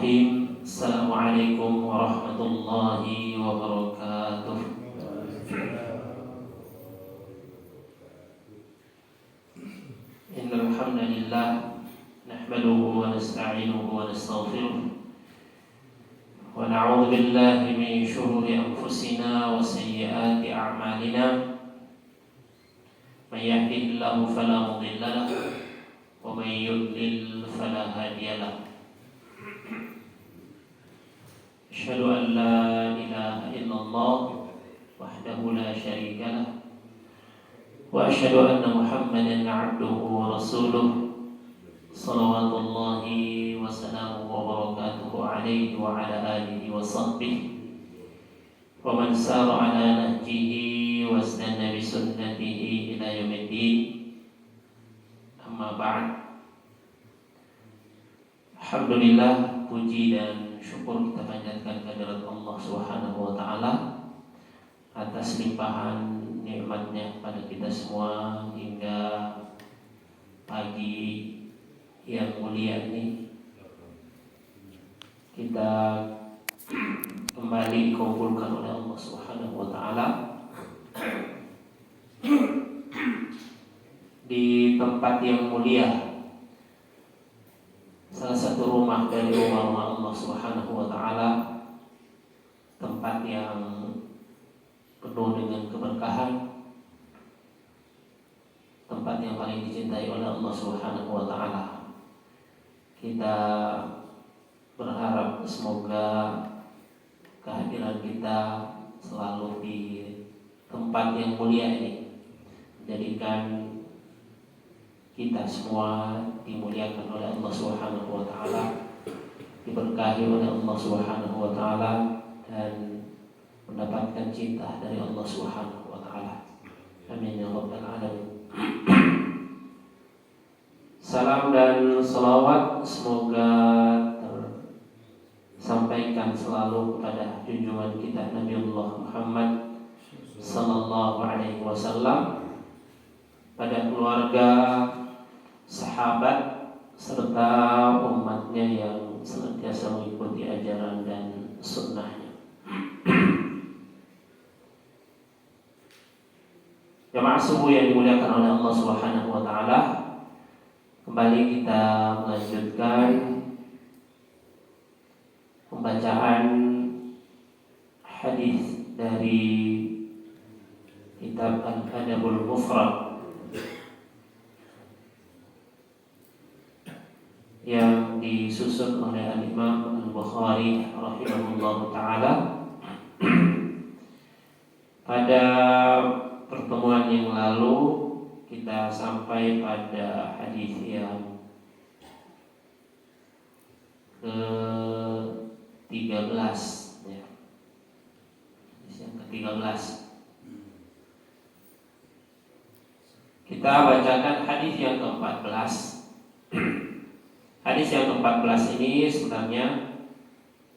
Bismillahirrahmanirrahim. Assalamualaikum warahmatullahi wabarakatuh. Innal hamdalillah nahmaduhu wa nasta'inuhu wa nastaghfiruh wa na'udzu billahi min shururi anfusina wa sayyiati a'malina. May yahdihillahu fala mudilla lahu wa may yudlil fala hadiya lahu. Asyhadu an la ilaha illallah wahdahu la syarika lah wa asyhadu anna Muhammadan 'abduhu wa rasuluh salawatullahi wa salamuhu wa barakatuhu alaihi wa ala alihi wa sahbihi wa man sara ala nahjihi wa istanna bi sunnatihi ila yaumiddin. Amma ba'd. Alhamdulillah, puji dan syukur kita panjatkan kehadirat Allah Subhanahu wa taala atas limpahan nikmatnya pada kita semua hingga pagi yang mulia ini kita kembali dikumpulkan oleh Allah Subhanahu wa taala di tempat yang mulia, salah satu rumah dari rumah Allah Subhanahu wa taala, tempat yang penuh dengan keberkahan, tempat yang paling dicintai oleh Allah Subhanahu wa taala. Kita berharap semoga kehadiran kita selalu di tempat yang mulia ini menjadikan kita semua dimuliakan oleh Allah Subhanahu wa taala, diberkahi oleh Allah Subhanahu wa taala, dan mendapatkan cinta dari Allah Subhanahu wa taala. Amin ya rabbal alamin. Salam dan salawat semoga tersampaikan selalu kepada junjungan kita Nabiullah Muhammad sallallahu alaihi wasallam, pada keluarga, sahabat, serta umatnya yang senantiasa mengikuti ajaran dan sunnahnya. Jamaah subuh yang dimuliakan oleh Allah Subhanahu wa taala, kembali kita melanjutkan pembacaan hadis dari kitab Al-Adabul Mufrad yang disusun oleh Al-Imam Al-Bukhari rahimahullahu ta'ala. Pada pertemuan yang lalu kita sampai pada hadis yang ke-13 ya. Hadis yang ke-13. Kita bacakan hadis yang ke-14. Hadis yang ke-14 ini sebenarnya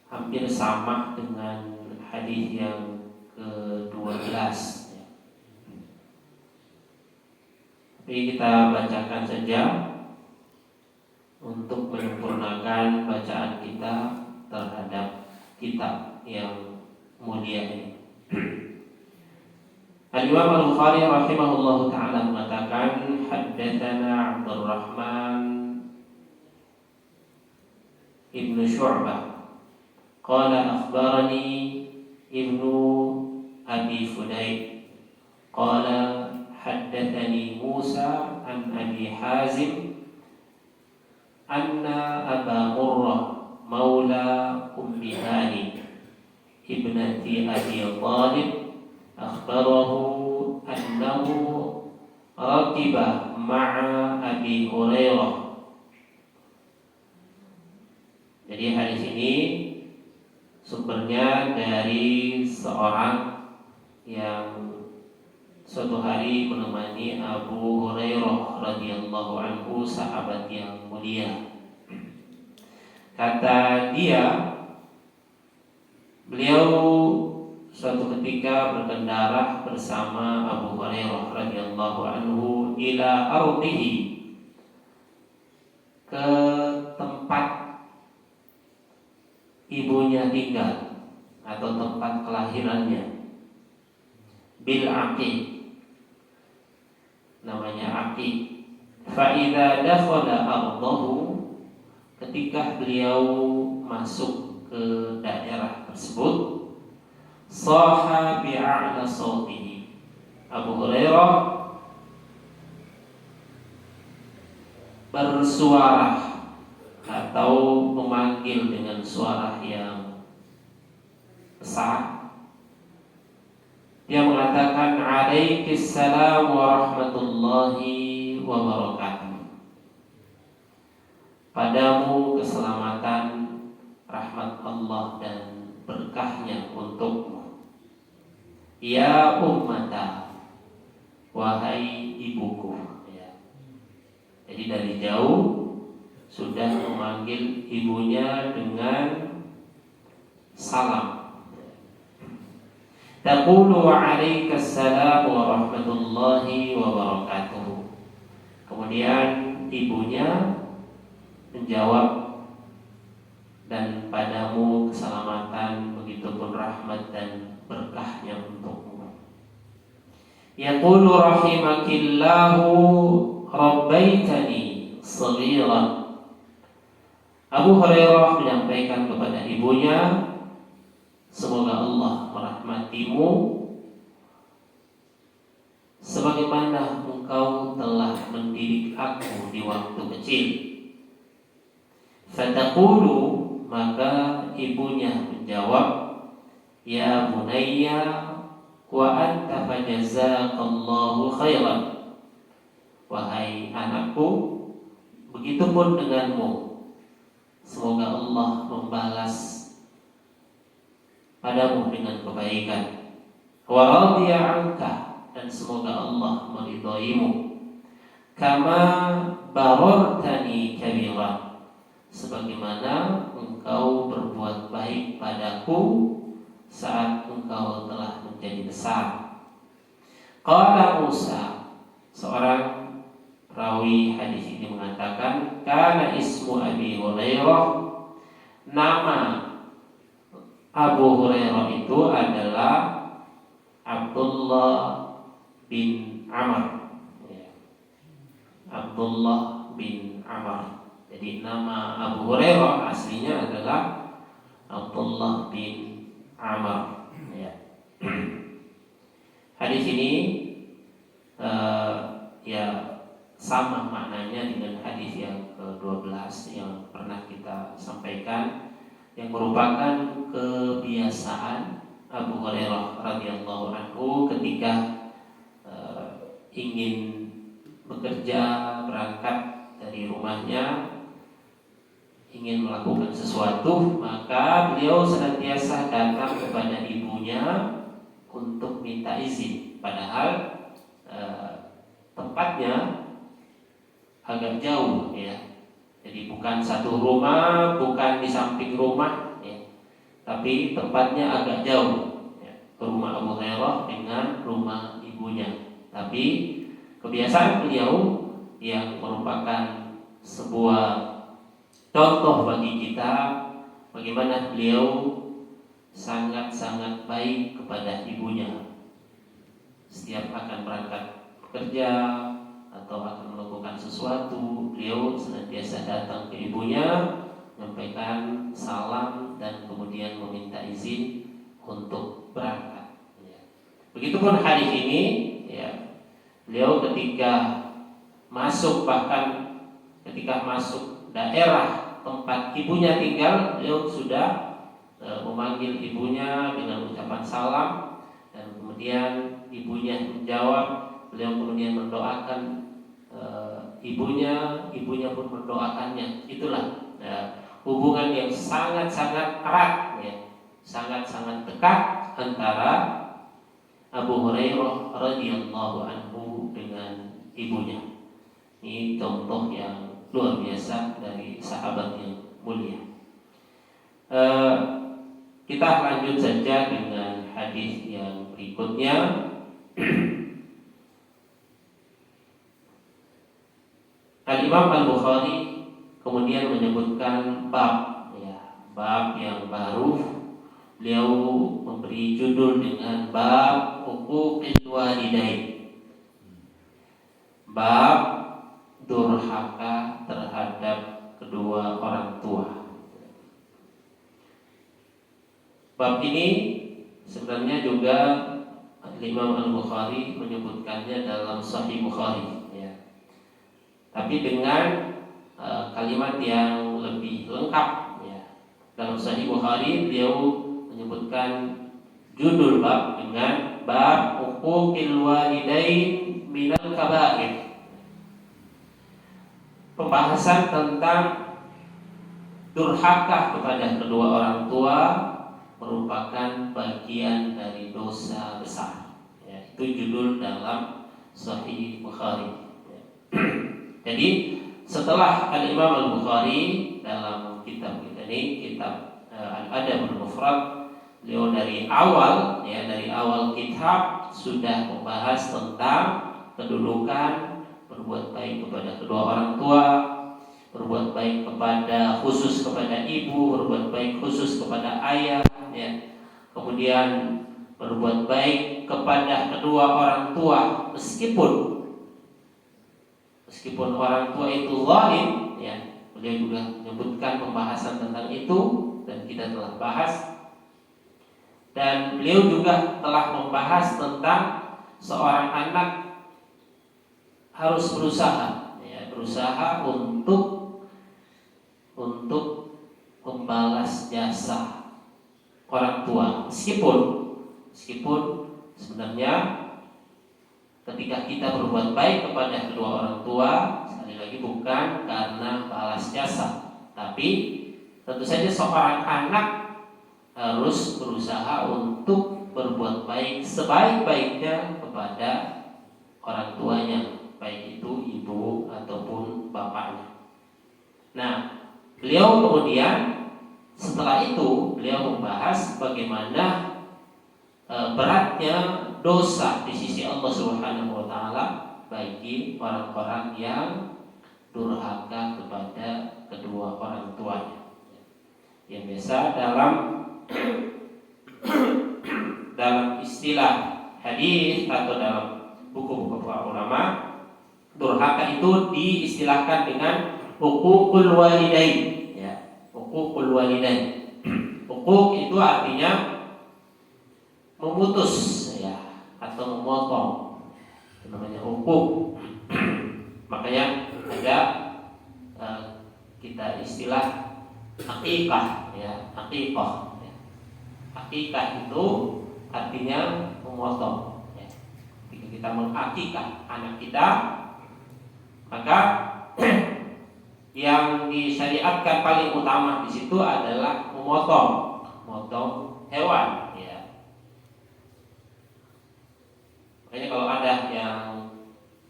hampir sama dengan hadis yang ke-12 ya. Tapi kita bacakan saja untuk menyempurnakan bacaan kita terhadap kitab yang mulia ini. Al-Imam Al-Bukhari rahimahullahu ta'ala mengatakan, haddatsana Abdurrahman ibnu Syu'bah qala akhbarani ibnu Abi Fudail qala haddatsani Musa an Abi Hazim anna Aba Murrah maula Ummi Hani ibnati Abi Talib akhbarahu annahu rakiba ma'a Abi Hurairah. Jadi hadis ini sumbernya dari seorang yang suatu hari menemani Abu Hurairah radhiyallahu anhu, sahabat yang mulia. Kata dia, beliau suatu ketika berkendara bersama Abu Hurairah radhiyallahu anhu ila ardihi, ke tempat tinggal atau tempat kelahirannya. Bil aqiq, namanya aqiq. Fa idza dakhala ardahu, ketika beliau masuk ke daerah tersebut, saha bi'a'la sautihi, Abu Hurairah bersuara atau memanggil dengan suara yang besar. Dia mengatakan, alaikissalam warahmatullahi wabarakatuh. Padamu keselamatan, rahmat Allah dan berkahnya untukmu. Ya ummata, wahai ibuku. Ya. Jadi dari jauh sudah memanggil ibunya dengan salam. Taqulu alaikassalam warahmatullahi wabarakatuh. Kemudian ibunya menjawab, dan padamu keselamatan, begitupun rahmat dan berkahnya untukmu. Yaqulu rahimakillahu rabbaitani saghiran. Abu Hurairah menyampaikan kepada ibunya, semoga Allah merahmatimu sebagaimana engkau telah mendidik aku di waktu kecil. Fataqulu, maka ibunya menjawab, ya bunayya wa anta fajazaakallahu khairan. Wahai anakku, begitupun denganmu, semoga Allah membalas padamu dengan kebaikan. Wa radiya anka, dan semoga Allah meridhoimu. Kama barartani kabira, sebagaimana engkau berbuat baik padaku saat engkau telah menjadi besar. Qala Musa, seorang rawi hadis ini mengatakan, kana ismu Abi Hurairah, nama Abu Hurairah itu adalah Abdullah bin Amr. Abdullah bin Amr. Jadi nama Abu Hurairah aslinya adalah Abdullah bin Amr. Hadis ini sama maknanya dengan hadis yang ke-12 yang pernah kita sampaikan, yang merupakan kebiasaan Abu Hurairah radhiyallahu anhu ketika ingin bekerja, berangkat dari rumahnya, ingin melakukan sesuatu, maka beliau senantiasa datang kepada ibunya untuk minta izin. Padahal tempatnya agak jauh, ya. Jadi bukan satu rumah, bukan di samping rumah, ya. Tapi tempatnya agak jauh, ya. Rumah Abu Hurairah dengan rumah ibunya. Tapi kebiasaan beliau yang merupakan sebuah contoh bagi kita, bagaimana beliau sangat-sangat baik kepada ibunya. Setiap akan berangkat bekerja atau akan melakukan sesuatu, beliau senantiasa datang ke ibunya, menyampaikan salam dan kemudian meminta izin untuk berangkat. Begitupun hari ini, ya, beliau ketika masuk, bahkan ketika masuk daerah tempat ibunya tinggal, beliau sudah memanggil ibunya dengan ucapan salam, dan kemudian ibunya menjawab, beliau kemudian mendoakan ibunya pun mendoakannya. Itulah hubungan yang sangat-sangat erat, ya, sangat-sangat dekat antara Abu Hurairah radhiyallahu anhu dengan ibunya. Ini contoh yang luar biasa dari sahabat yang mulia. Kita lanjut saja dengan hadis yang berikutnya. Al-Imam Al-Bukhari kemudian menyebutkan bab yang baru, beliau memberi judul dengan bab huquqil walidain, bab durhaka terhadap kedua orang tua. Bab ini sebenarnya juga Imam Al-Bukhari menyebutkannya dalam Sahih Bukhari, ya. Tapi dengan kalimat yang lebih lengkap, ya. Dalam Sahih Bukhari beliau menyebutkan judul bab dengan bab huquqil walidain minal kaba'ir. Pembahasan tentang durhaka kepada kedua orang tua merupakan bagian dari dosa besar, ya, itu judul dalam Sahih Bukhari, ya. Jadi setelah Al-Imam Al-Bukhari dalam kitab ini, kitab Al-Adab Al-Mufrad, beliau dari awal kitab sudah membahas tentang kedudukan berbuat baik kepada kedua orang tua, berbuat baik khusus kepada ibu, berbuat baik khusus kepada ayah, ya. Kemudian berbuat baik kepada kedua orang tua meskipun orang tua itu zalim, ya. Beliau juga menyebutkan pembahasan tentang itu dan kita telah bahas. Dan beliau juga telah membahas tentang seorang anak harus berusaha, ya, berusaha untuk membalas jasa orang tua, meskipun sebenarnya ketika kita berbuat baik kepada kedua orang tua, sekali lagi bukan karena balas jasa, tapi tentu saja seorang anak harus berusaha untuk berbuat baik sebaik-baiknya kepada orang tuanya, baik itu ibu ataupun bapaknya. Nah, beliau kemudian setelah itu beliau membahas bagaimana beratnya dosa di sisi Allah Subhanahu wa taala bagi orang-orang yang durhaka kepada kedua orang tuanya. Yang biasa dalam istilah hadis atau dalam buku-buku para ulama, durhaka itu diistilahkan dengan huququl walidain, ya, huququl walidain. Huquq itu artinya memutus, ya, atau memotong. Itu namanya huquq. Makanya ada kita istilah akikah, ya, akikah. Akikah itu artinya memotong, ya. Ketika kita mengakikah anak kita, maka yang disyariatkan paling utama di situ adalah memotong hewan, ya. Makanya kalau ada yang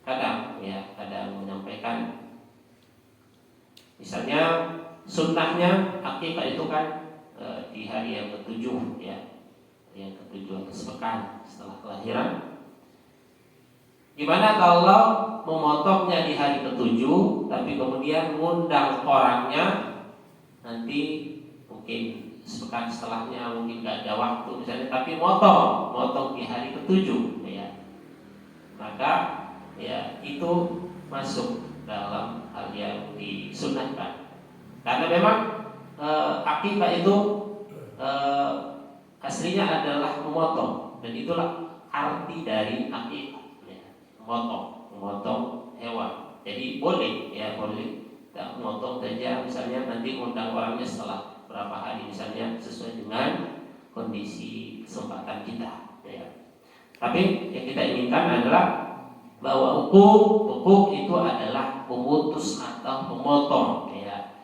kadang menyampaikan, misalnya sunnahnya akikah itu kan di hari yang ketujuh, ya, yang ketujuh atau sepekan setelah kelahiran. Gimana kalau memotongnya di hari ketujuh, tapi kemudian ngundang orangnya nanti mungkin sepekan setelahnya, mungkin nggak ada waktu misalnya, tapi motong di hari ketujuh, ya. Maka ya itu masuk dalam hal yang disunnahkan. Karena memang akikah itu aslinya adalah memotong, dan itulah arti dari akikah, ya, memotong hewan. Jadi boleh kita memotong saja, misalnya nanti undang orangnya setelah berapa hari, misalnya sesuai dengan kondisi kesempatan kita, ya. Tapi yang kita inginkan adalah bahwa huquq itu adalah memutus atau memotong, ya.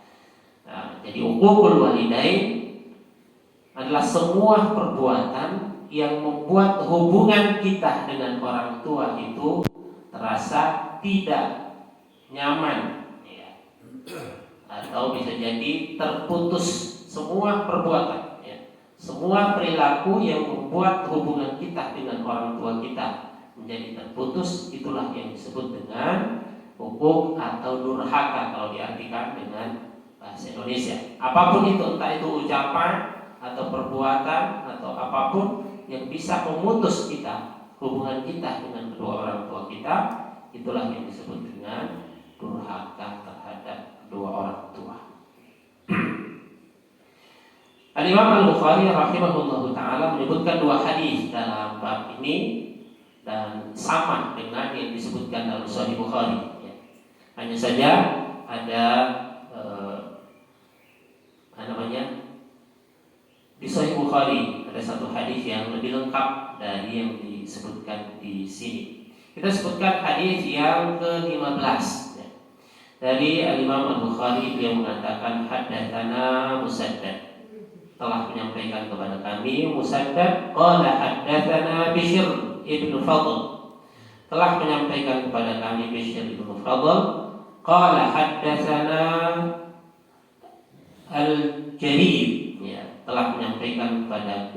Nah, jadi huququl walidain adalah semua perbuatan yang membuat hubungan kita dengan orang tua itu terasa tidak nyaman, ya. Atau bisa jadi terputus semua perbuatan, ya. Semua perilaku yang membuat hubungan kita dengan orang tua kita menjadi terputus, itulah yang disebut dengan huquq atau durhaka kalau diartikan dengan bahasa Indonesia. Apapun itu, entah itu ucapan atau perbuatan atau apapun yang bisa memutus kita, hubungan kita dengan kedua orang tua kita, itulah yang disebut dengan durhaka terhadap kedua orang tua. Al-Imam Al-Bukhari rahimahullahu ta'ala menyebutkan dua hadis dalam bab ini dan sama dengan yang disebutkan dalam Sahih Bukhari. Hanya saja ada di Sahih Bukhari ada satu hadis yang lebih lengkap dari yang disebutkan di sini. Kita sebutkan hadis yang ke-15 dari Al-Imam Al-Bukhari. Beliau mengatakan haddatsana Musaddad, telah menyampaikan kepada kami Musaddad qala haddatsana Bishr ibn Fadl, telah menyampaikan kepada kami Bishr ibn Fadl qala haddatsana Al-Jarir, telah menyampaikan kepada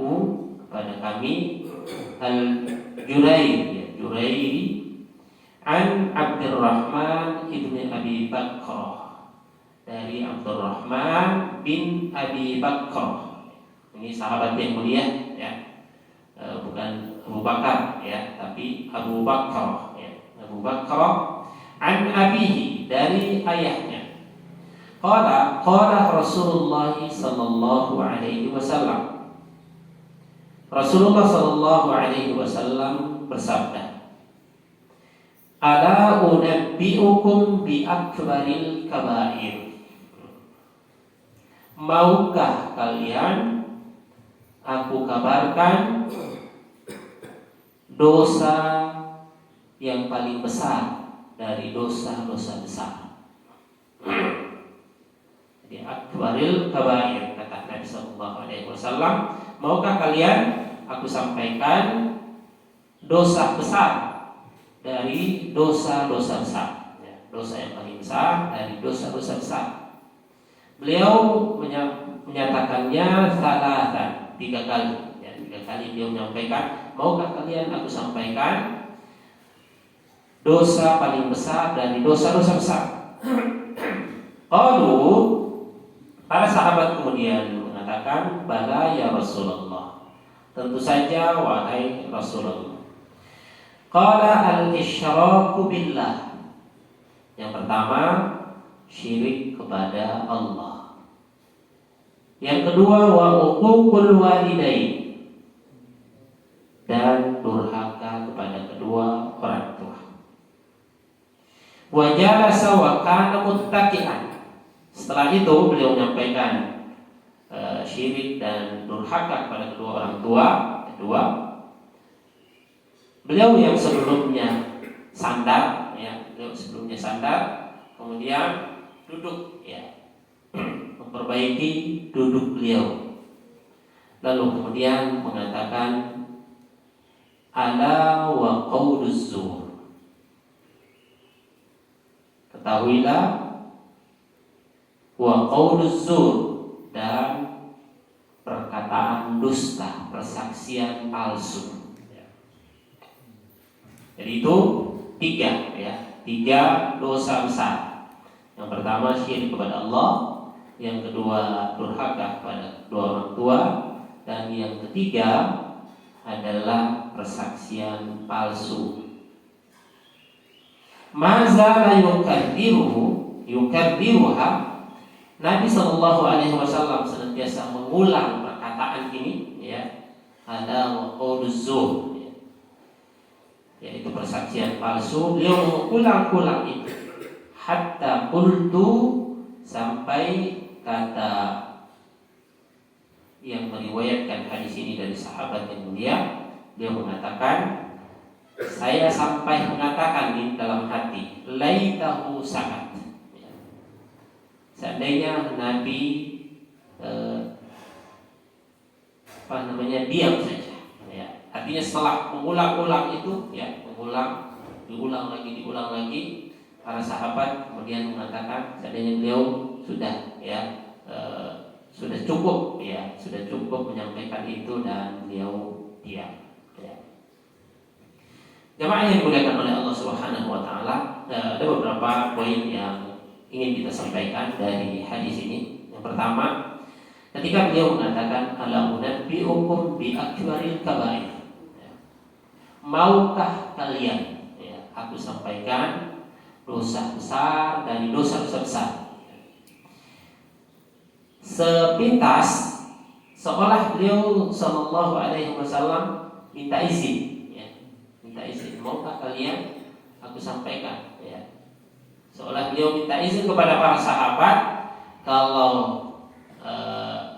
kami Al-Jurairi an Abdurrahman ibn Abi Bakrah, dari Abdurrahman bin Abi Bakrah. Ini sahabat yang mulia, bukan Abu Bakar, tapi Abu Bakrah, Abu Bakrah an abihi, dari ayahnya. Qala Rasulullah sallallahu alaihi wasallam, Rasulullah sallallahu alaihi wasallam bersabda, ala unabbiukum bi akbaril kabair, maukah kalian aku kabarkan dosa yang paling besar dari dosa-dosa besar. Jadi akbaril kabair, kata Nabi sallallahu alaihi wasallam, maukah kalian aku sampaikan dosa besar dari dosa-dosa besar, dosa yang paling besar dari dosa-dosa besar. Beliau menyatakannya salatan, 3 kali. 3 kali beliau menyampaikan, maukah kalian aku sampaikan dosa paling besar dari dosa-dosa besar. Qalu, para sahabat kemudian mengatakan, bala ya Rasulullah, tentu saja wahai Rasulullah. Qala al-isyraku billah, yang pertama syirik kepada Allah. Yang kedua wa uququl walidain, dan durhaka kepada kedua orang tua. Wa jalasa wa kana muttaqian. Setelah itu beliau menyampaikan syirik dan durhaka kepada kedua orang tua. Kedua, beliau yang sebelumnya sandar, kemudian duduk, memperbaiki duduk beliau. Lalu kemudian mengatakan ala wa qauluz zur, ketahuilah wa qauluz zur, dan perkataan dusta, persaksian palsu. Jadi itu 3 dosa besar. Yang pertama syirik kepada Allah, yang kedua durhaka kepada kedua orang tua, dan yang ketiga adalah persaksian palsu. Mazala yukarriruha, Nabi sallallahu alaihi wasallam senantiasa mengulang perkataan ini, ada wa qauluz zur, yaitu persaksian palsu. Beliau mengulang-ulang itu hatta qultu, sampai kata yang meriwayatkan hadis ini dari sahabat yang mulia, dia mengatakan, saya sampai mengatakan di dalam hati, laitahu sakat, seandainya Nabi diam saja. Artinya setelah mengulang-ulang itu, diulang lagi, para sahabat kemudian mengatakan seandainya beliau sudah cukup menyampaikan itu dan beliau diam. Jamaah yang dimuliakan oleh Allah Subhanahu wa taala, ada beberapa poin yang ingin kita sampaikan dari hadis ini. Yang pertama, ketika beliau mengatakan ala unabbiukum bi akbaril kabair, maukah kalian, aku sampaikan dosa besar dari dosa-dosa besar. Sepintas seolah beliau sallallahu alaihi wasallam minta izin, minta izin, maukah kalian aku sampaikan, seolah beliau minta izin kepada para sahabat, kalau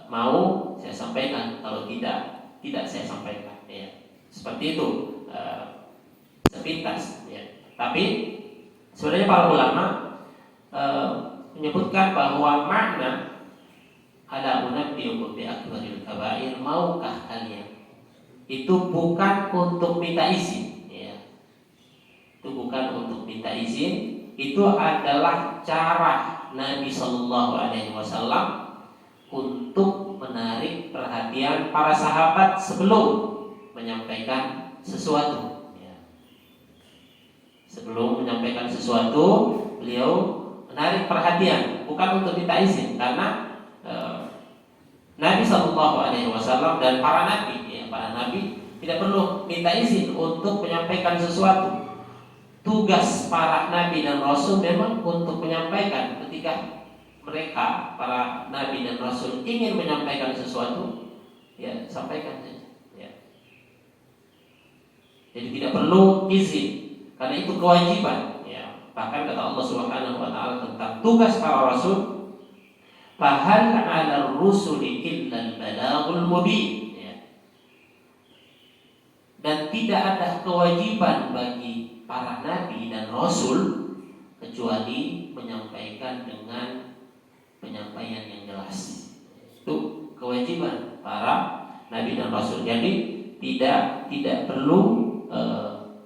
mau saya sampaikan, kalau tidak saya sampaikan, seperti itu sepintas. Tapi sebenarnya para ulama menyebutkan bahwa makna ala unabbiukum bi akbaril kabair, maukah kalian, itu bukan untuk minta izin, itu bukan untuk minta izin. Itu adalah cara Nabi Shallallahu Alaihi Wasallam untuk menarik perhatian para sahabat sebelum menyampaikan sesuatu. Sebelum menyampaikan sesuatu, beliau menarik perhatian, bukan untuk minta izin, karena Nabi Shallallahu Alaihi Wasallam dan para nabi tidak perlu minta izin untuk menyampaikan sesuatu. Tugas para nabi dan rasul memang untuk menyampaikan. Ketika mereka, para nabi dan rasul, ingin menyampaikan sesuatu, sampaikan saja. Jadi tidak perlu izin, karena itu kewajiban. Bahkan kata Allah Subhanahu Wa Taala tentang tugas para rasul, fahal 'alal rusuli illa al-balaghul mubin. Dan tidak ada kewajiban bagi para nabi dan rasul kecuali menyampaikan dengan penyampaian yang jelas. Itu kewajiban para nabi dan rasul. Jadi tidak perlu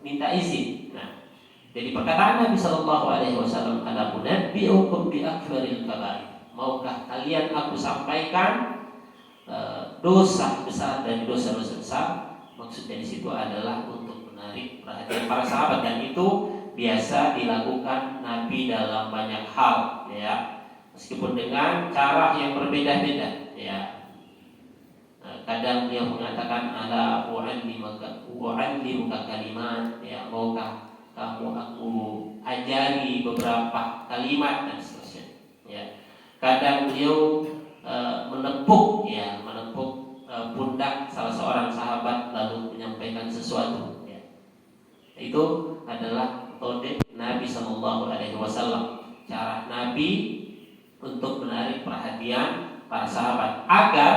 minta izin. Nah, jadi perkataan Nabi Shallallahu Alaihi Wasallam, ala unabbiukum bi akbaril kabair, maukah kalian aku sampaikan dosa besar dan dosa-dosa besar. Maksudnya di situ adalah untuk menarik perhatian para sahabat, dan itu biasa dilakukan Nabi dalam banyak hal, meskipun dengan cara yang berbeda-beda, kadang dia mengatakan ala u'allimuka kalimat, maukah kamu aku ajari beberapa kalimat, dan seterusnya. Kadang beliau menepuk pundak salah seorang sahabat lalu menyampaikan sesuatu. Itu adalah metode Nabi Shallallahu Alaihi Wasallam, cara Nabi untuk menarik perhatian para sahabat agar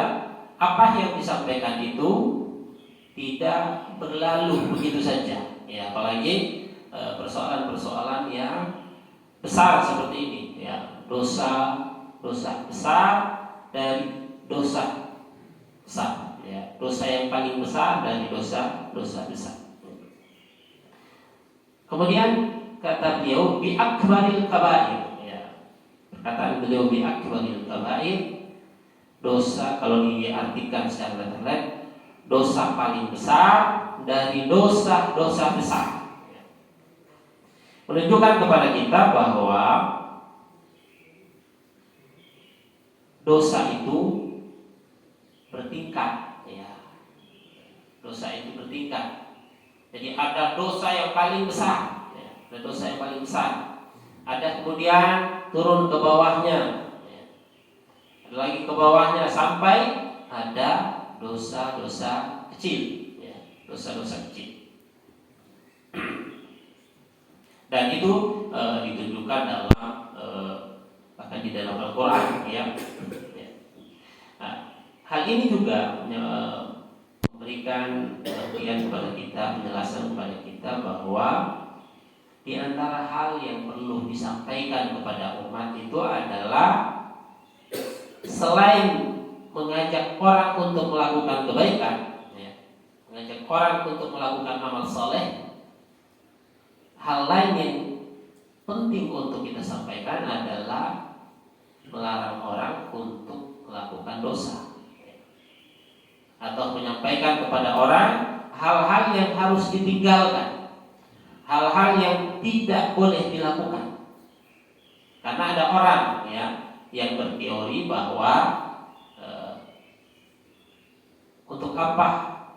apa yang disampaikan itu tidak berlalu begitu saja. Apalagi persoalan-persoalan yang besar seperti ini, dosa besar dari dosa besar, dosa yang paling besar dari dosa besar. Kemudian kata beliau bi akbaril kabair, perkataan beliau bi akbaril kabair, dosa kalau diartikan secara literal, dosa paling besar dari dosa-dosa besar. Menunjukkan kepada kita bahwa dosa itu bertingkat, dosa itu bertingkat. Jadi ada dosa yang paling besar, ada dosa yang paling besar. Ada kemudian turun ke bawahnya, ada lagi ke bawahnya sampai ada dosa-dosa kecil, dosa-dosa kecil. Dan itu ditunjukkan dalam bahkan di dalam Al-Quran, Nah, hal ini juga memberikan pengertian kepada kita, penjelasan kepada kita bahwa di antara hal yang perlu disampaikan kepada umat itu adalah selain mengajak orang untuk melakukan kebaikan, mengajak orang untuk melakukan amal soleh, hal lain yang penting untuk kita sampaikan adalah melarang orang untuk melakukan dosa, atau menyampaikan kepada orang hal-hal yang harus ditinggalkan, hal-hal yang tidak boleh dilakukan. Karena ada orang yang berteori bahwa untuk apa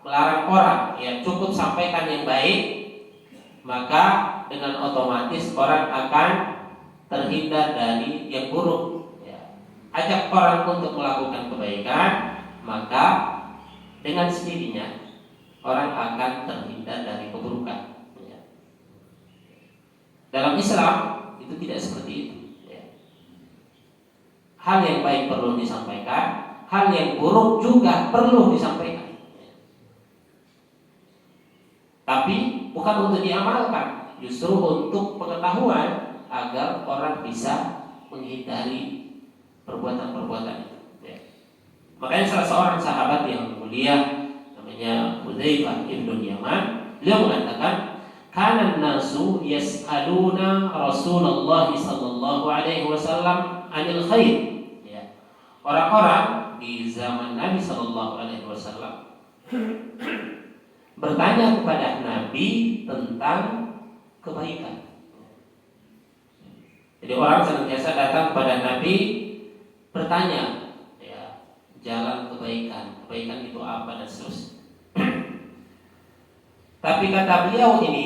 melarang orang? Ya, cukup sampaikan yang baik, maka dengan otomatis orang akan terhindar dari yang buruk. Ya. Ajak orang untuk melakukan kebaikan, maka dengan sendirinya orang akan terhindar dari keburukan. Ya. Dalam Islam itu tidak seperti itu. Ya. Hal yang baik perlu disampaikan, hal yang buruk juga perlu disampaikan. Ya. Tapi bukan untuk diamalkan, justru untuk pengetahuan agar orang bisa menghindari perbuatan-perbuatan itu. Ya. Makanya salah seorang sahabat yang mulia namanya Hudzaifah ibn Yaman, beliau mengatakan, "Kana an-nasu yas'aluna Rasulullah sallallahu alaihi wasallam 'anil khair." Ya. Orang-orang di zaman Nabi sallallahu alaihi wasallam bertanya kepada Nabi tentang kebaikan. Jadi orang senantiasa datang kepada Nabi bertanya, ya, jalan kebaikan itu apa dan seterusnya. Tapi kata beliau ini,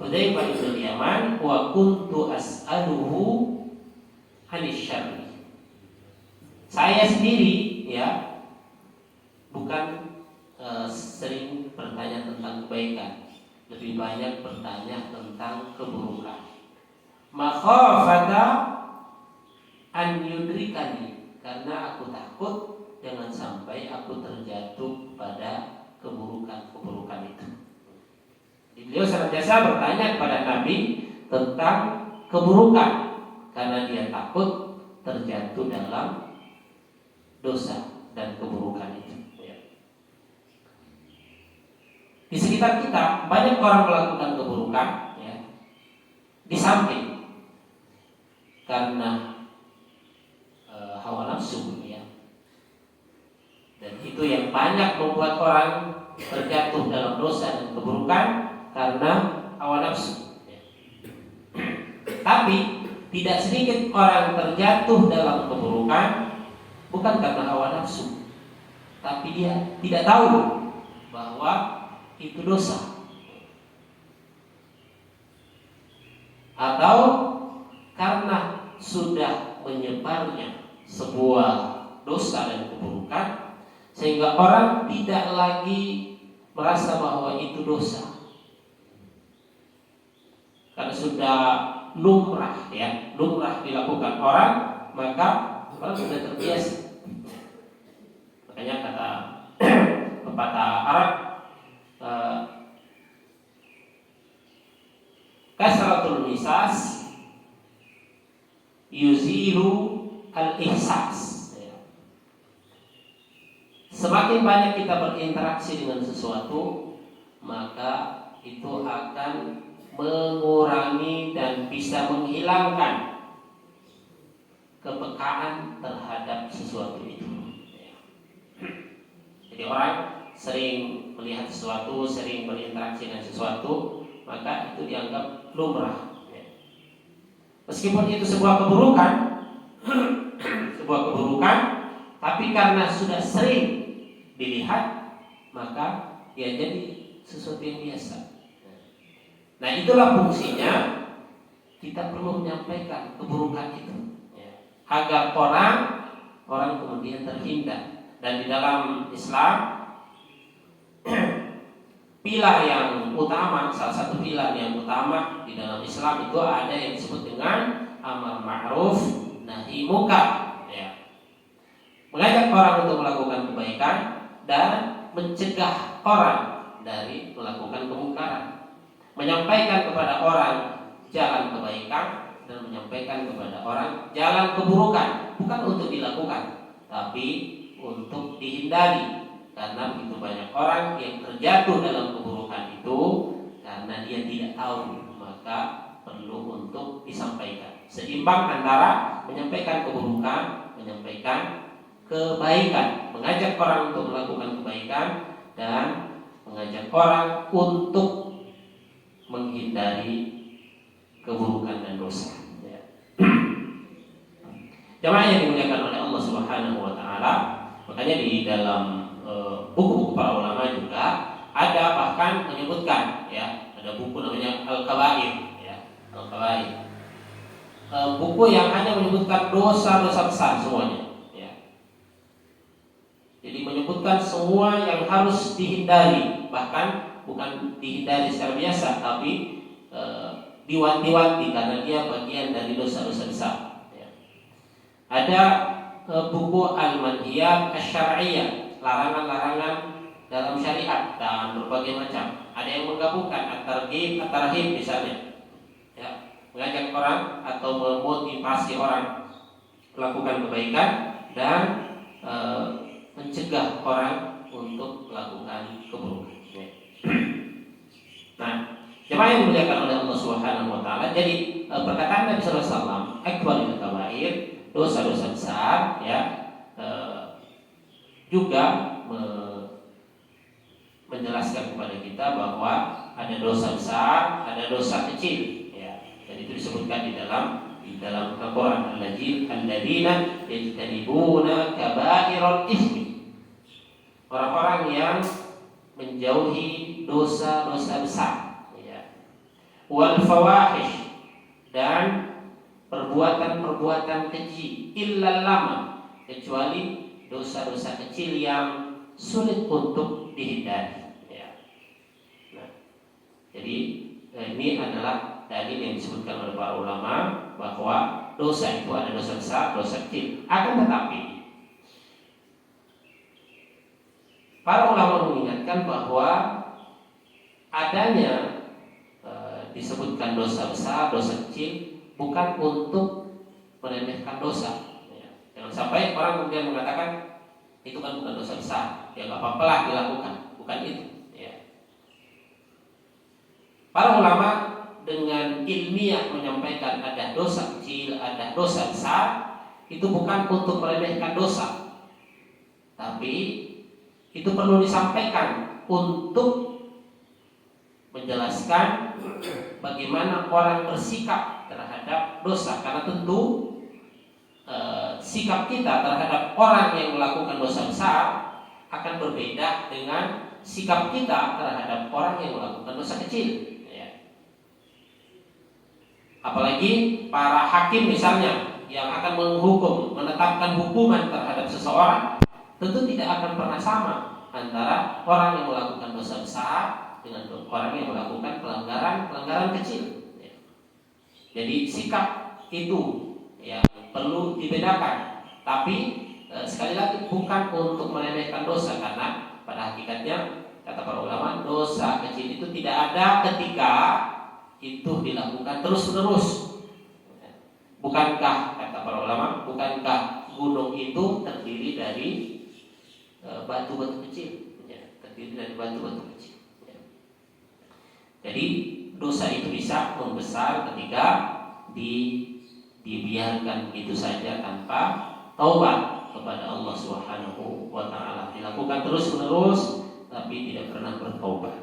Hudzaifah bin Yaman, wa kuntu as'aluhu 'anil syarr. Saya sendiri, ya, bukan sering bertanya tentang kebaikan, lebih banyak bertanya tentang keburukan. Makhafata an yudrikani, karena aku takut jangan sampai aku terjatuh pada keburukan itu. Jadi beliau senantiasa bertanya kepada Nabi tentang keburukan karena dia takut terjatuh dalam dosa dan keburukan itu. Di sekitar kita banyak orang melakukan keburukan, ya, di samping karena hawa nafsu, ya, dan itu yang banyak membuat orang terjatuh dalam dosa dan keburukan karena hawa nafsu, ya. Tapi tidak sedikit orang terjatuh dalam keburukan bukan karena hawa nafsu, tapi dia tidak tahu bahwa itu dosa, atau karena sudah menyebarnya sebuah dosa dan keburukan sehingga orang tidak lagi merasa bahwa itu dosa karena sudah lumrah, ya, lumrah dilakukan orang, maka orang sudah terbiasa. Makanya kata pepatah Arab, kasratul misas yuzilu al-ihsas. Semakin banyak kita berinteraksi dengan sesuatu, maka itu akan mengurangi dan bisa menghilangkan kepekaan terhadap sesuatu itu. Jadi orang sering melihat sesuatu, sering berinteraksi dengan sesuatu, maka itu dianggap lumrah. Meskipun itu sebuah keburukan, tapi karena sudah sering dilihat, maka dia jadi sesuatu yang biasa. Nah, itulah fungsinya kita perlu menyampaikan keburukan itu, ya, agar orang kemudian terhindar. Dan di dalam Islam pilar yang utama, salah satu pilar yang utama di dalam Islam itu ada yang disebut dengan amar ma'ruf nahi munkar, ya. Mengajak orang untuk melakukan kebaikan dan mencegah orang dari melakukan kemungkaran. Menyampaikan kepada orang jalan kebaikan dan menyampaikan kepada orang jalan keburukan, bukan untuk dilakukan, tapi untuk dihindari. Karena begitu banyak orang yang terjatuh dalam keburukan itu karena dia tidak tahu, maka perlu untuk disampaikan. Seimbang antara menyampaikan keburukan, menyampaikan kebaikan, mengajak orang untuk melakukan kebaikan dan mengajak orang untuk menghindari keburukan dan dosa. Jamaah yang dimuliakan oleh Allah Subhanahu wa taala, makanya di dalam buku-buku para ulama juga ada bahkan menyebutkan, ya, ada buku namanya Al-Kabair, ya, Al-Kabair. Buku yang hanya menyebutkan dosa-dosa besar semuanya, ya. Jadi menyebutkan semua yang harus dihindari, bahkan bukan dihindari secara biasa, tapi diwanti-wanti karena dia bagian dari dosa-dosa besar, ya. Ada buku Al-Manhiyat Asy-Syar'iyyah, larangan-larangan dalam syariat dan berbagai macam. Ada yang menggabungkan at-targhib, at-tarhib misalnya, ya, mengajak orang atau memotivasi orang melakukan kebaikan dan mencegah orang untuk melakukan keburukan. Nah, jemaah yang dimuliakan oleh Allah Subhanahu wa taala, jadi perkataan Nabi sallallahu alaihi wasallam, akbarul kabair, dosa-dosa besar, ya, juga menjelaskan kepada kita bahwa ada dosa besar, ada dosa kecil, ya. Dan itu disebutkan di dalam Al-Qur'an, alladzina yajtanibuna kaba'irul itsmi. Orang-orang yang menjauhi dosa-dosa besar, ya. Wal fawahish, dan perbuatan-perbuatan keji, illal lama, kecuali dosa-dosa kecil yang sulit untuk dihindari, ya. Nah, jadi ini adalah dalil yang disebutkan oleh para ulama bahwa dosa itu ada dosa besar, dosa kecil. Akan tetapi para ulama mengingatkan bahwa adanya disebutkan dosa besar, dosa kecil bukan untuk meremehkan dosa, ya. Jangan sampai orang kemudian mengatakan itu kan bukan dosa besar, ya nggak apa-apa lah dilakukan, bukan itu, ya. Para ulama dengan ilmiah menyampaikan ada dosa kecil, ada dosa besar, itu bukan untuk meremehkan dosa, tapi itu perlu disampaikan untuk menjelaskan bagaimana orang bersikap terhadap dosa, karena tentu sikap kita terhadap orang yang melakukan dosa besar akan berbeda dengan sikap kita terhadap orang yang melakukan dosa kecil, ya. Apalagi para hakim misalnya yang akan menghukum, menetapkan hukuman terhadap seseorang, tentu tidak akan pernah sama antara orang yang melakukan dosa besar dengan orang yang melakukan pelanggaran kecil, ya. Jadi sikap itu yang perlu dibedakan. Tapi sekali lagi bukan untuk meremehkan dosa, karena pada hakikatnya kata para ulama dosa kecil itu tidak ada ketika itu dilakukan terus-menerus. Bukankah kata para ulama, bukankah gunung itu terdiri dari batu-batu kecil, ya, terdiri dari batu-batu kecil, ya. Jadi dosa itu bisa membesar ketika dibiarkan begitu saja tanpa taubat kepada Allah Subhanahu wa taala, dilakukan terus-menerus tapi tidak pernah bertaubat.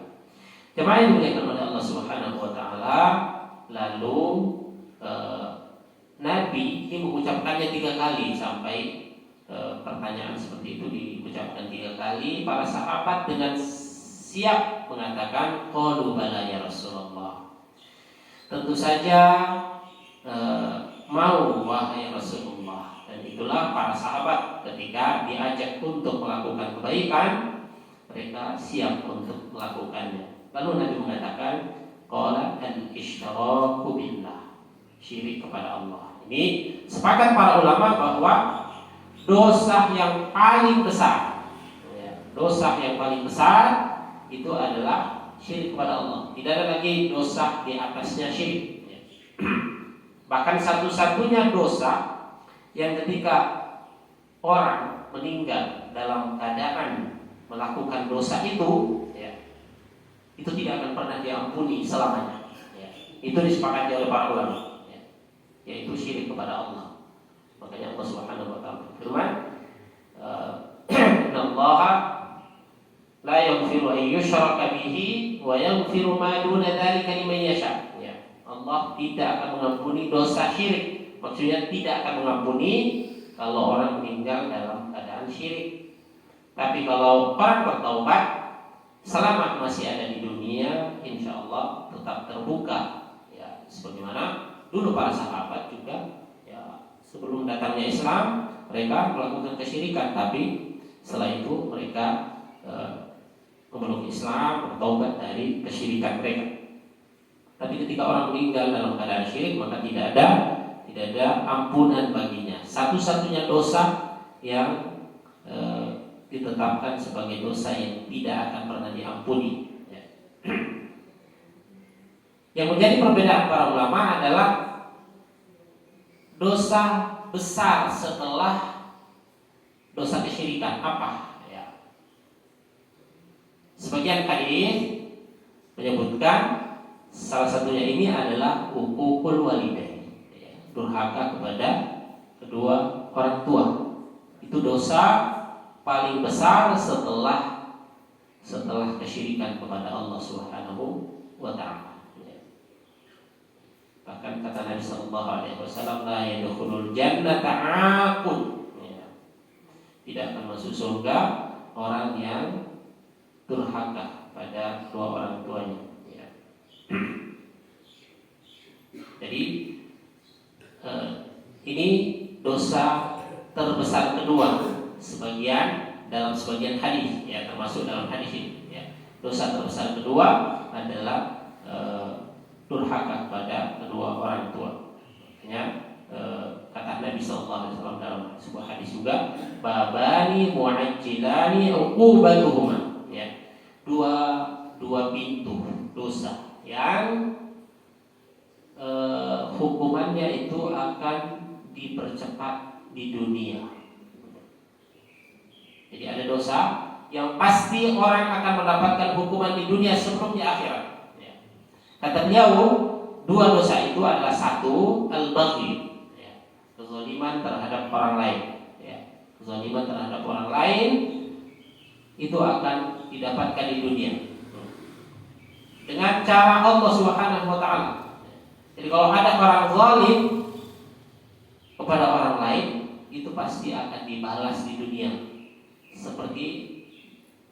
Jemaah yang dimuliakan oleh Allah Subhanahu wa taala, lalu Nabi ini mengucapkannya 3 kali sampai pertanyaan seperti itu diucapkan 3 kali. Para sahabat dengan siap mengatakan qalu bala ya Rasulullah, tentu saja mau wahai Rasulullah. Dan itulah para sahabat ketika diajak untuk melakukan kebaikan, mereka siap untuk melakukannya. Lalu Nabi mengatakan qala al-isyraqu billah, syirik kepada Allah. Ini sepakat para ulama bahwa dosa yang paling besar, ya, dosa yang paling besar itu adalah syirik kepada Allah. Tidak ada lagi dosa di atasnya syirik, ya. Bahkan satu-satunya dosa yang ketika orang meninggal dalam keadaan melakukan dosa itu, ya, itu tidak akan pernah diampuni selamanya, ya. Itu disepakati oleh para ulama, ya, yaitu syirik kepada Allah. Makanya Allah Subhanahu wa taala berfirman, "Innallaha la yaghfiru an yushraka bihi wa yaghfiru ma duna dzalika liman yasha." Allah tidak akan mengampuni dosa syirik. Maksudnya tidak akan mengampuni kalau orang meninggal dalam keadaan syirik. Tapi kalau orang bertaubat selama masih ada di dunia, insya Allah tetap terbuka. Ya, sebagaimana dulu para sahabat juga, ya, sebelum datangnya Islam mereka melakukan kesyirikan, tapi setelah itu mereka memeluk Islam, bertaubat dari kesyirikan mereka. Tapi ketika orang meninggal dalam keadaan syirik, maka tidak ada ampunan baginya. Satu-satunya dosa yang ditetapkan sebagai dosa yang tidak akan pernah diampuni. Ya. Yang menjadi perbedaan para ulama adalah dosa besar setelah dosa kesyirikan apa? Ya. Sebagian hadis menyebutkan salah satunya ini adalah uququl walidain, ya, durhaka kepada kedua orang tua. Itu dosa paling besar setelah kesyirikan kepada Allah Subhanahu wa taala. Ya. Bahkan kata Nabi sallallahu alaihi wasallam, la yadkhulul jannata 'aqul. Ya. Tidak akan masuk surga orang yang durhaka pada kedua orang tuanya. Ya. Jadi ini dosa terbesar kedua dalam sebagian hadis, ya, termasuk dalam hadis ini. Ya. Dosa terbesar kedua adalah durhaka kepada kedua orang tua. Makanya kata Nabi SAW dalam sebuah hadis juga, babani mu'ajjilani uqubatuhuma. Ya. Dua pintu dosa yang hukumannya itu akan dipercepat di dunia. Jadi ada dosa yang pasti orang akan mendapatkan hukuman di dunia sebelum di akhirat. Ya. Kata beliau, dua dosa itu adalah satu, al-baghi, ya, kezaliman terhadap orang lain. Ya. Kezaliman terhadap orang lain itu akan didapatkan di dunia dengan cara Allah Subhanahu wa taala. Jadi kalau ada orang zalim kepada orang lain, itu pasti akan dibalas di dunia. Seperti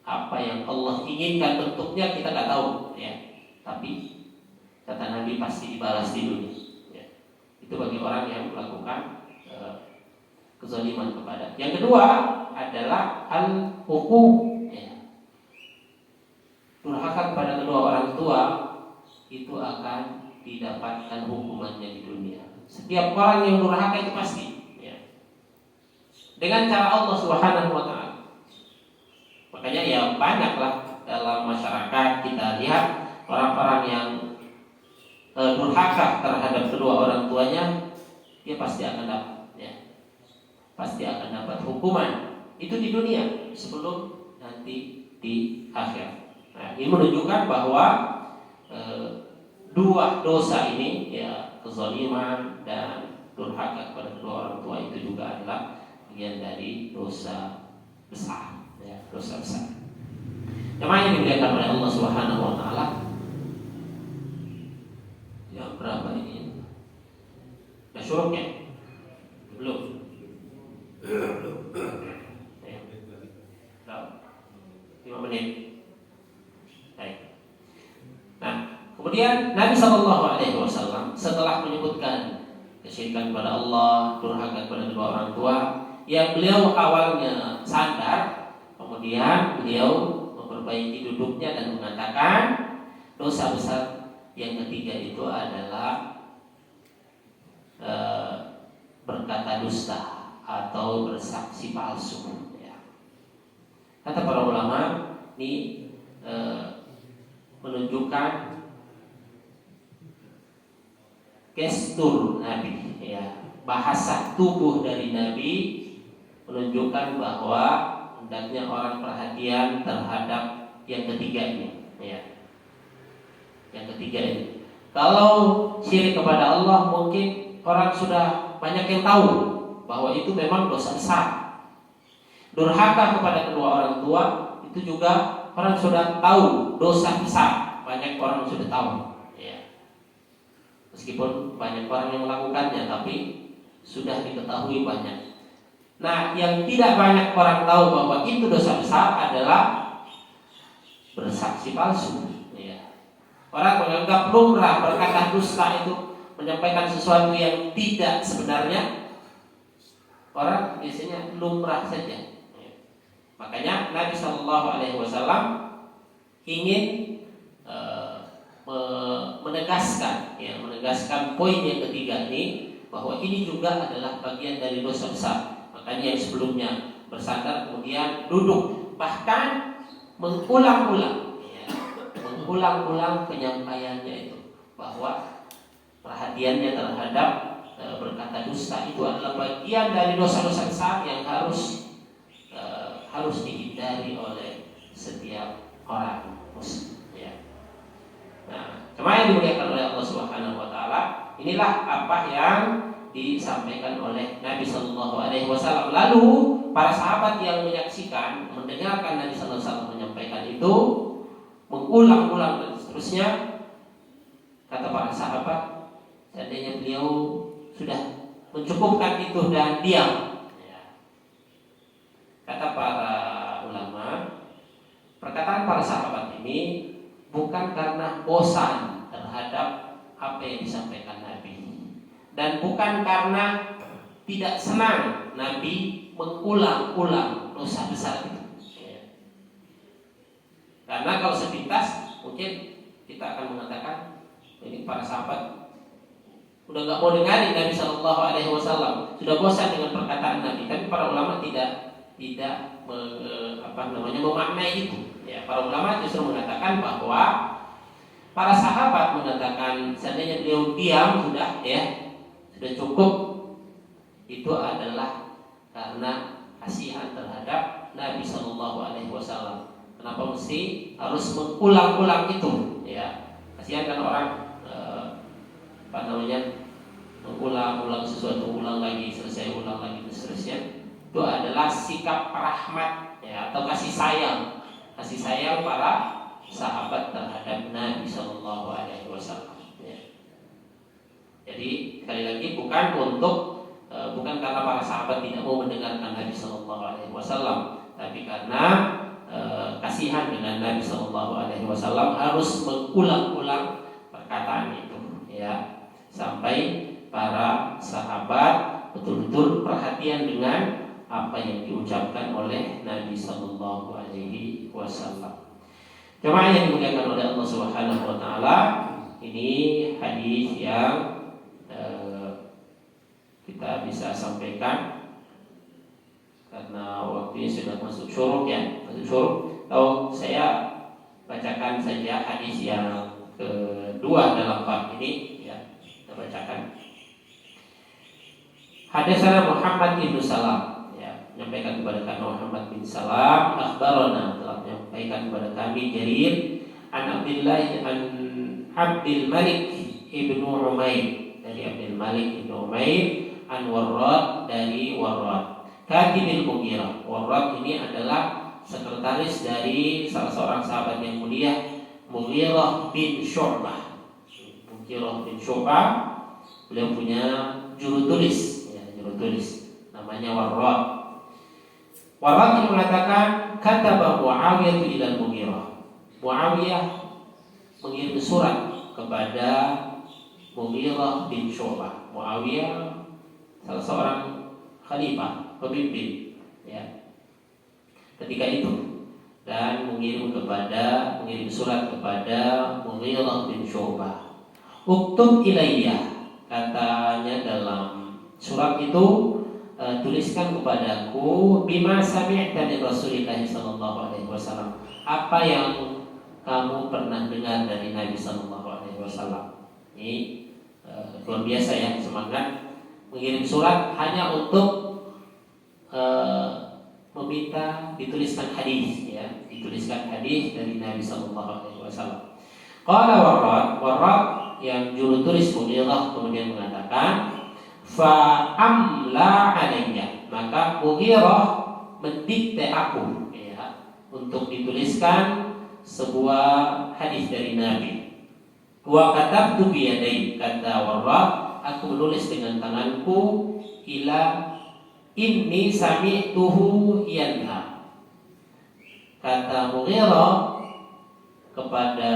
apa yang Allah inginkan bentuknya kita nggak tahu, ya. Tapi kata Nabi pasti dibalas di dunia. Ya. Itu bagi orang yang melakukan kezaliman kepada. Yang kedua adalah al-huquq. Ya. Durhaka kepada kedua orang tua itu akan didapatkan hukumannya di dunia. Setiap orang yang durhaka itu pasti, ya, dengan cara Allah Subhanahu wa taala. Makanya ya banyaklah dalam masyarakat kita lihat orang-orang yang durhaka terhadap kedua orang tuanya, dia pasti akan dapat, ya, pasti akan dapat hukuman itu di dunia sebelum nanti di akhirat. Nah, ini menunjukkan bahwa dua dosa ini, ya, kezaliman dan durhaka kepada kedua orang tua, itu juga adalah bagian dari dosa besar. Ya, dosa besar. Jemaah yang dimuliakan oleh Allah Subhanahu wa taala. Yang berapa ini? Sudah syuruk ya? Belum. Ya. 5 menit. Baik. Nah, kemudian Nabi SAW setelah menyebutkan kesyirikan kepada Allah, durhaka kepada kedua orang tua, yang beliau awalnya sadar, kemudian beliau memperbaiki duduknya dan mengatakan dosa besar yang ketiga itu adalah berkata dusta atau bersaksi palsu. Ya. Kata para ulama, ini menunjukkan gestur Nabi, ya, bahasa tubuh dari Nabi menunjukkan bahwa hendaknya orang perhatian terhadap yang ketiga ini, ya. Yang ketiga ini. Kalau syirik kepada Allah, mungkin orang sudah banyak yang tahu bahwa itu memang dosa besar. Durhaka kepada kedua orang tua itu juga orang sudah tahu dosa besar. Banyak orang sudah tahu, ya. Meskipun banyak orang yang melakukannya, tapi sudah diketahui banyak Nah, yang tidak banyak orang tahu bahwa itu dosa besar adalah bersaksi palsu. Ya. Orang menganggap lumrah berkata dusta itu menyampaikan sesuatu yang tidak sebenarnya. Orang biasanya lumrah saja. Ya. Makanya Nabi Shallallahu Alaihi Wasallam ingin menegaskan poin yang ketiga ini, bahwa ini juga adalah bagian dari dosa besar. Makanya yang sebelumnya bersandar kemudian duduk, bahkan mengulang-ulang penyampaiannya itu, bahwa perhatiannya terhadap berkata dusta itu adalah bagian dari dosa-dosa besar yang harus dihindari oleh setiap orang muslim. Ya. Nah, jemaah yang dimuliakan oleh Allah Subhanahu Wa Taala, inilah apa yang disampaikan oleh Nabi Shallallahu Alaihi Wasallam. Lalu para sahabat yang menyaksikan, mendengarkan Nabi Shallallahu Alaihi Wasallam menyampaikan itu, mengulang-ulang dan seterusnya, kata para sahabat, seandainya beliau sudah mencukupkan itu dan diam. Ya. Kata para ulama, perkataan para sahabat ini bukan karena bosan terhadap apa yang disampaikan Nabi, dan bukan karena tidak senang Nabi mengulang-ulang dosa besar itu. Ya. Karena kalau sepintas mungkin kita akan mengatakan ini para sahabat udah nggak mau dengarin Nabi Shallallahu Alaihi Wasallam, sudah bosan dengan perkataan Nabi. Tapi para ulama tidak memaknai itu. Ya, para ulama justru mengatakan bahwa para sahabat mengatakan seandainya beliau diam sudah cukup, itu adalah karena kasihan terhadap Nabi Shallallahu Alaihi Wasallam. Kenapa mesti harus mengulang-ulang itu? Ya, kasihan kan orang mengulang-ulang sesuatu, ulang lagi, selesai, ulang lagi, seterusnya. Itu adalah sikap rahmat, ya, atau kasih sayang para sahabat terhadap Nabi Shallallahu Alaihi Wasallam. Ya. Jadi sekali lagi bukan karena para sahabat tidak mau mendengarkan Nabi Shallallahu Alaihi Wasallam, tapi karena kasihan dengan Nabi Shallallahu Alaihi Wasallam harus mengulang-ulang perkataan itu, ya, sampai para sahabat betul-betul perhatian dengan apa yang diucapkan oleh Nabi Sallallahu Alaihi Wasallam. Jemaah yang dimuliakan oleh Allah Subhanahu Wa Taala, ini hadis yang kita bisa sampaikan karena waktunya sudah masuk syuruk, ya, Tahu saya bacakan saja hadis yang kedua dalam bab ini, ya, kita bacakan. Hadatsana Muhammad bin Salam, ya, menyampaikan kepada kami Muhammad bin Salam, akhbarana, telah menyampaikan kepada kami Jarir an Abdul Malik ibnu Umair, dari Abdul Malik ibnu Umair, an Warrad, dari Warrad, Katibil Mughirah. Warrad ini adalah sekretaris dari salah seorang sahabat yang mulia, Mughirah bin Syu'bah. Mughirah bin Syu'bah, beliau punya juru tulis namanya Warrad. Warrad yang mengatakan kataba Muawiyah ila Mughirah. Muawiyah mengirim surat kepada Mughirah bin Syu'bah. Muawiyah salah seorang khalifah, pemimpin, ya, ketika itu, dan mengirim surat kepada Mughirah bin Syu'bah. Uktub ilayya, katanya dalam surat itu, tuliskan kepadaku bima sami'ta min Rasulillah sallallahu alaihi wasallam, apa yang kamu pernah dengar dari Nabi sallallahu alaihi wasallam. Ini luar biasa, ya, semangat mengirim surat hanya untuk meminta dituliskan hadis, ya, dituliskan hadis dari Nabi sallallahu alaihi wasallam. Qala Warrad yang juru tulis Mughirah kemudian mengatakan, fa amla alayya, maka Mughirah mendikte aku, ya, untuk dituliskan sebuah hadis dari Nabi. Wa katabtu bi yadai, kata Warrad, aku menulis dengan tanganku, ila inni sami'tuhu yanha. Kata Mughirah kepada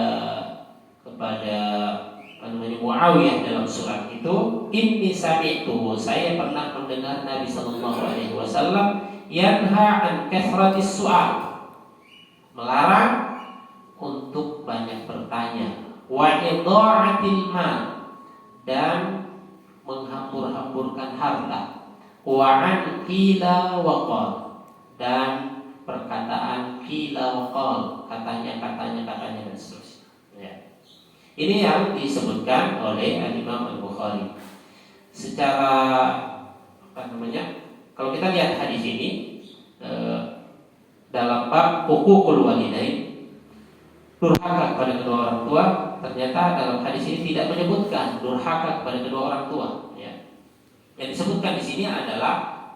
Muawiyah dalam surat itu, inni sami'tuhu, saya pernah mendengar Nabi sallallahu alaihi wasallam yanha an kathratis su'al, melarang untuk banyak bertanya, wa idha'atil mal, dan menghambur-hamburkan harta, wa an qila wa qal, dan perkataan qila wa qal, katanya dan seterusnya. Ya. Ini yang disebutkan oleh Imam Al-Bukhari. Secara kalau kita lihat hadis ini dalam bab huququl walidain, durhaka kepada kedua orang tua, ternyata dalam hadis ini tidak menyebutkan durhaka kepada kedua orang tua. Ya. Yang disebutkan di sini adalah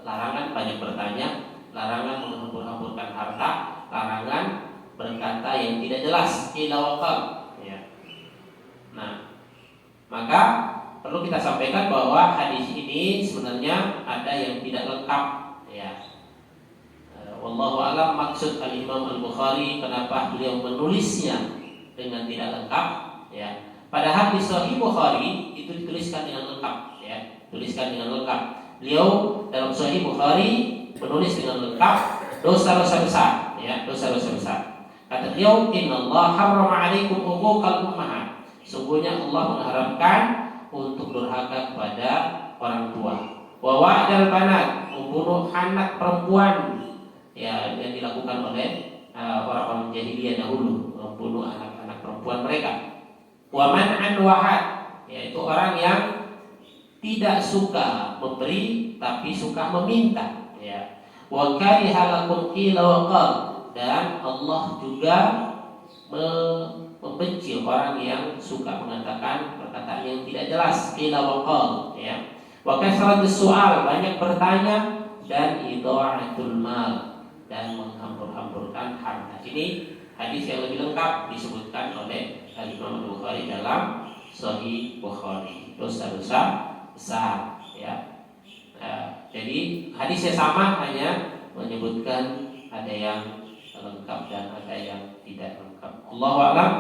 larangan banyak bertanya, larangan menghambur-hamburkan harta, larangan berkata yang tidak jelas, ila waqal. Ya. Nah, maka perlu kita sampaikan bahwa hadis ini sebenarnya ada yang tidak lengkap. Ya. Wallahu a'lam maksud Al-Imam Al-Bukhari kenapa beliau menulisnya dengan tidak lengkap. Ya. Padahal di Sahih Bukhari itu dituliskan dengan lengkap. Ya. Tuliskan dengan lengkap. Beliau dalam Sahih Bukhari menulis dengan lengkap dosa-dosa besar. Ya, dosa-dosa besar. Kata beliau, innallaha harrama 'alaikum uquqal ummahat. Sungguhnya Allah mengharamkan untuk durhaka kepada orang tua. Wa wa'dal banat, membunuh anak perempuan, ya, yang dilakukan oleh orang-orang jahiliyah dahulu, membunuh anak-anak perempuan mereka. Wa man'an wahad, yaitu orang yang tidak suka memberi tapi suka meminta. Ya. Wa kariha lakum qila wa qal, dan Allah juga membenci orang yang suka mengatakan perkataan yang tidak jelas, qila wa qal, ya. Wa kasratus su'al, banyak bertanya, dan idha'atul mal, dan menghambur-hamburkan harta. Ini hadis yang lebih lengkap disebutkan oleh Imam Al-Bukhari dalam Sahih Bukhari. Dosa-dosa besar, ya. Jadi hadisnya sama, hanya menyebutkan ada yang lengkap dan ada yang tidak lengkap. Allahu a'lam.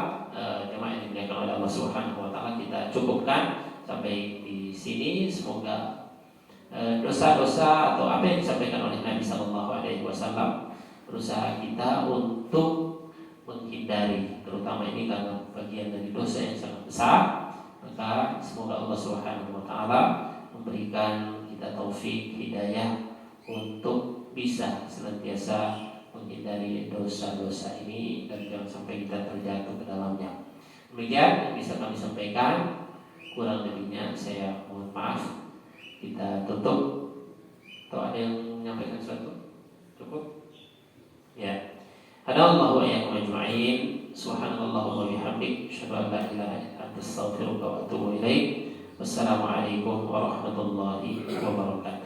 Jemaah yang dimuliakan oleh Allah Subhanahu wa taala, kita cukupkan sampai di sini. Semoga dosa-dosa atau apa yang disampaikan oleh Nabi sallallahu alaihi wasallam berusaha kita untuk menghindari, terutama ini karena bagian dari dosa yang sangat besar. Maka semoga Allah Subhanahu wa taala memberikan kita taufik hidayah untuk bisa senantiasa menghindari dosa-dosa ini dan jangan sampai kita terjatuh ke dalamnya. Demikian yang bisa kami sampaikan, kurang lebihnya saya mohon maaf. Kita tutup. Atau ada yang menyampaikan sesuatu? Cukup? Ya. Hadallahu wa iyyakum ajma'in. Subhanallah wa bihamdik, asyhadu an la ilaha illa anta, astaghfiruka wa atubu ilaik. Wassalamualaikum warahmatullahi wabarakatuh.